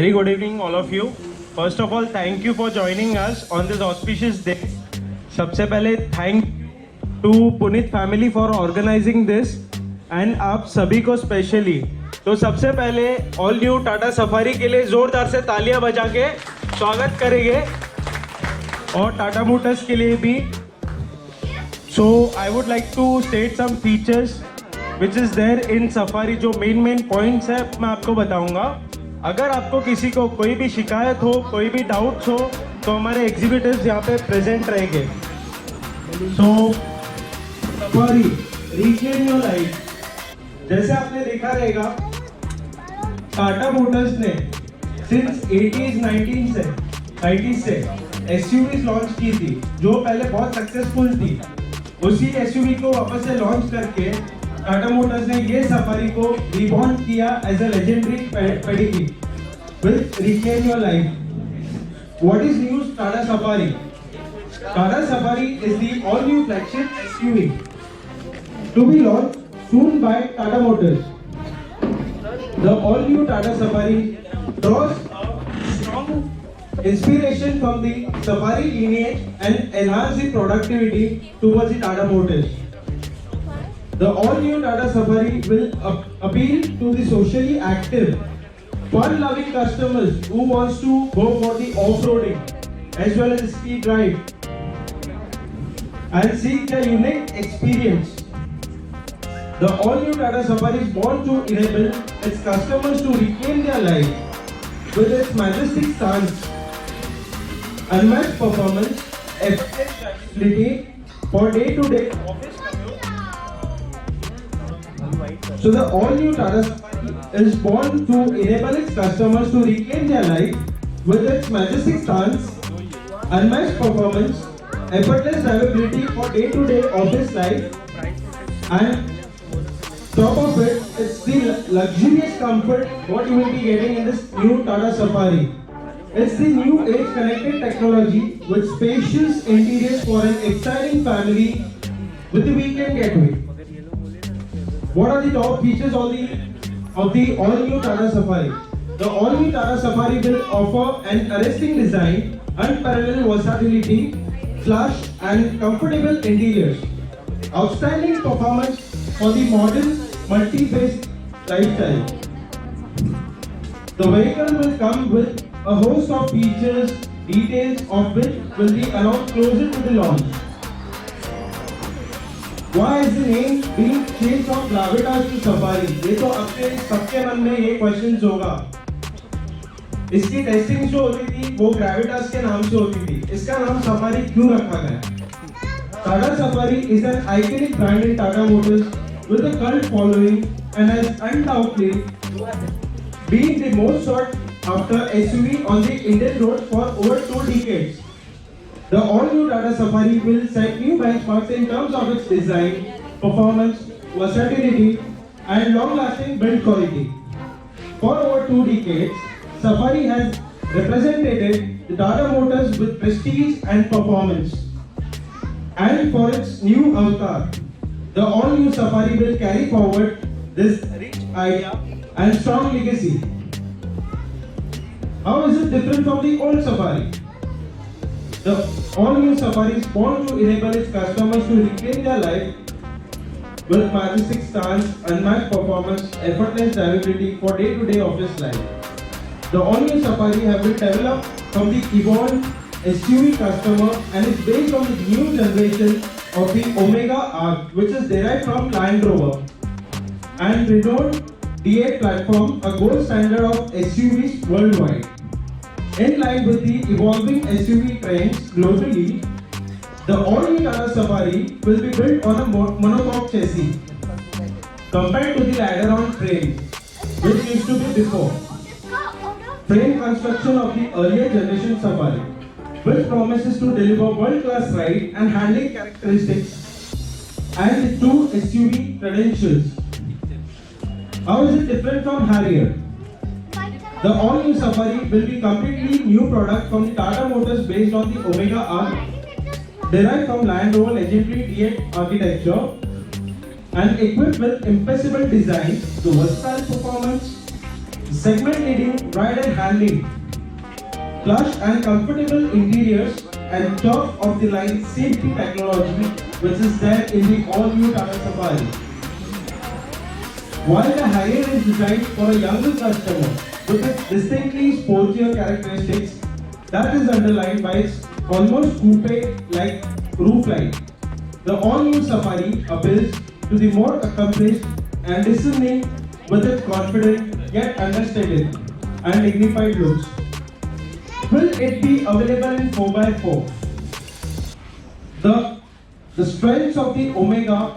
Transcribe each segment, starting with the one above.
Very good evening, all of you. First of all, thank you for joining us on this auspicious day. सबसे पहले thank to Puneet family for organizing this and आप सभी को specially. तो सबसे पहले all new Tata safari के लिए जोरदार से तालियां बजा के स्वागत करेंगे और टाटा मोटर्स के लिए भी. So I would like to state some features which is there in safari. जो main points है मैं आपको बताऊंगा. अगर आपको किसी को कोई भी शिकायत हो, कोई भी डाउट्स हो, तो हमारे एग्जीक्यूटिव्स यहाँ पे प्रेजेंट रहेंगे. सो सफारी रिक्लेम योर लाइफ. जैसे आपने देखा रहेगा टाटा मोटर्स ने सिंस 90s से एसयूवीज लॉन्च की थी जो पहले बहुत सक्सेसफुल थी. उसी एसयूवी को वापस से लॉन्च करके टाटा मोटर्स ने ये सफारी को रिबॉन्ड किया as a legendary pedigree with reclaim your life. What is new Tata Safari? Tata Safari is the all new flagship SUV to be launched soon by Tata Motors. The all new Tata Safari draws a strong inspiration from the Safari lineage and enhance the productivity towards the Tata Motors. The all-new Tata Safari will appeal to the socially active, fun-loving customers who wants to go for the off-roading as well as speed drive and seek the unique experience. The all-new Tata Safari is born to enable its customers to reclaim their life with its majestic stance, unmatched performance, efficient drivability for day-to-day office. So the all-new Tata Safari is born to enable its customers to reclaim their life with its majestic stance, unmatched performance, effortless drivability for day-to-day office life, and top of it, it's the luxurious comfort what you will be getting in this new Tata Safari. It's the new age connected technology with spacious interiors for an exciting family with the weekend getaway. What are the top features of the all-new Tata Safari? The all-new Tata Safari will offer an arresting design, unparalleled versatility, plush and comfortable interiors, outstanding performance for the modern multi-phase lifestyle. The vehicle will come with a host of features, details of which will be announced closer to the launch. Why is the name being changed from Gravitas to Safari? ये तो अपने सबके मन में ये questions होगा. इसकी testing जो होती थी वो ग्रेविटास के नाम से होती थी. इसका नाम सफारी क्यों रखा गया? Tata safari is an iconic brand in Tata Motors with a cult following and has undoubtedly been the most sought after SUV on the Indian road for over 2 decades. The all-new Tata Safari will set new benchmarks in terms of its design, performance, versatility, and long-lasting build quality. For over 2 decades, Safari has represented the Tata Motors with prestige and performance. And for its new avatar, the all-new Safari will carry forward this rich idea and strong legacy. How is it different from the old Safari? The all-new Safari is born to enable its customers to reclaim their life with majestic stance, unmatched performance, effortless drivability for day-to-day office life. The all-new Safari has been developed from the evolved SUV customer and is based on the new generation of the Omega Arc, which is derived from Land Rover and renowned D8 platform, a gold standard of SUVs worldwide. In line with the evolving SUV trends globally, the all-new Tata Safari will be built on a monocoque chassis compared to the ladder-on frame, which used to be before. Frame construction of the earlier generation Safari, which promises to deliver world-class ride and handling characteristics and the true SUV credentials. How is it different from Harrier? The all-new Safari will be completely new product from the Tata Motors based on the Omega Arc, derived from Land Rover legendary D8 architecture and equipped with impressive design, to versatile performance, segment leading ride and handling, plush and comfortable interiors, and top of the line safety technology which is there in the all new Tata Safari. While the Harrier is designed for a younger customer with its distinctly sportier characteristics that is underlined by its almost coupe-like roofline, the all-new Safari appeals to the more accomplished and discerning with its confident yet understated and dignified looks. Will it be available in 4x4? The strengths of the Omega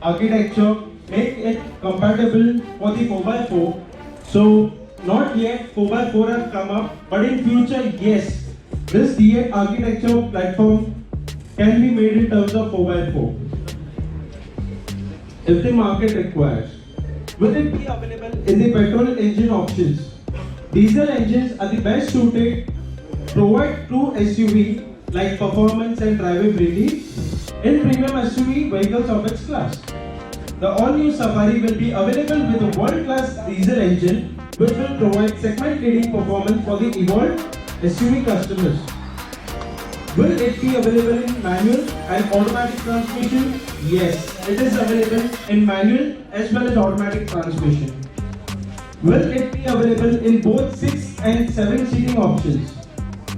architecture make it compatible for the 4x4. So not yet 4x4 has come up, but in future, yes, this D8 architecture platform can be made in terms of 4x4 if the market requires. Will it be available in the petrol engine options? Diesel engines are the best suited, provide true SUV like performance and drivability in premium SUV vehicles of its class. The all-new Safari will be available with a world-class diesel engine which will provide segment-leading performance for the evolved SUV customers. Will it be available in manual and automatic transmission? Yes, it is available in manual as well as automatic transmission. Will it be available in both 6 and 7 seating options?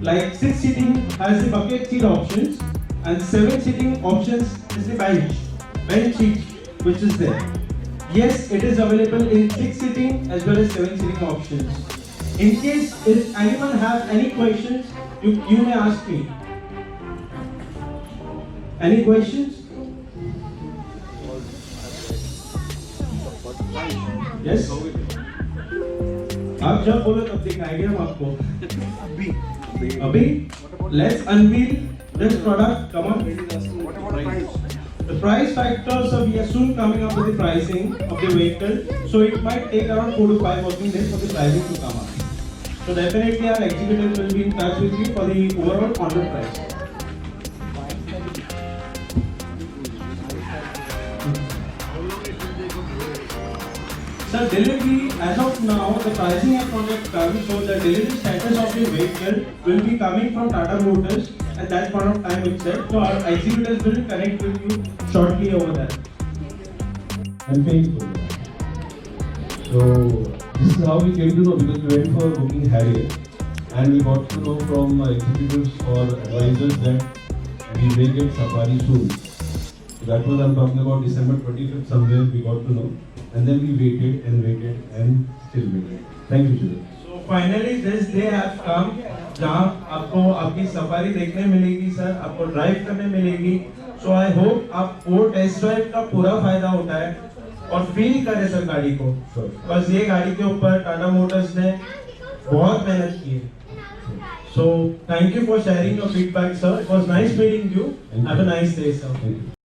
Like 6 seating has the bucket seat options and 7 seating options is the bench seat which is there. Yes, it is available in 6 seating as well as 7 seating options. In case if anyone has any questions, you may ask me. Any questions? Yes? आप जब बोलो तब दिखाएंगे हम आपको अभी let's unveil this product. Come on. What about the price? The price factor, so we are soon coming up with the pricing of the vehicle, so it might take around 4 to 5 working days for the pricing to come up. So definitely our executives will be in touch with you for the overall contract price. Sir, delivery, as of now, the pricing has not yet come, so the delivery status of the vehicle will be coming from Tata Motors at that point of time itself. So our executives will connect with you shortly over there. I'm paying for it. So this is how we came to know, because we went for booking Harrier and we got to know from executives or advisors that we may get Safari soon. So that was, I'm talking about December 25th somewhere we got to know, and then we waited and still waited. Thank you, Chidar. So finally this day has come जहाँ आपको आपकी safari देखने मिलेगी sir, आपको drive करने मिलेगी. So I hope आप वो टेस्ट ड्राइव का पूरा फायदा उठाए और फील करें सर गाड़ी को. बस ये गाड़ी के ऊपर टाटा मोटर्स ने बहुत मेहनत की है. So thank you for sharing your feedback, sir. It was nice meeting you. Have a nice day, sir.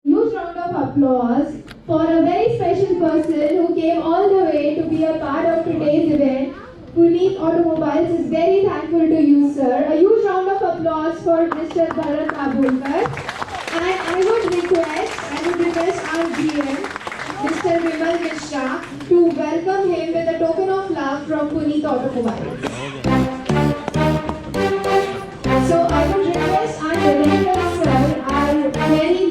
Huge round of applause for a very special person who came all the way to be a part of today's event. Puneet Automobiles is very thankful to you, sir. A huge round of applause for Mr. Bharat Abulkar. And I would request our GM, Mr. Vimal Mishra, to welcome him with a token of love from Puneet Automobiles. So I would request our director, sir, our very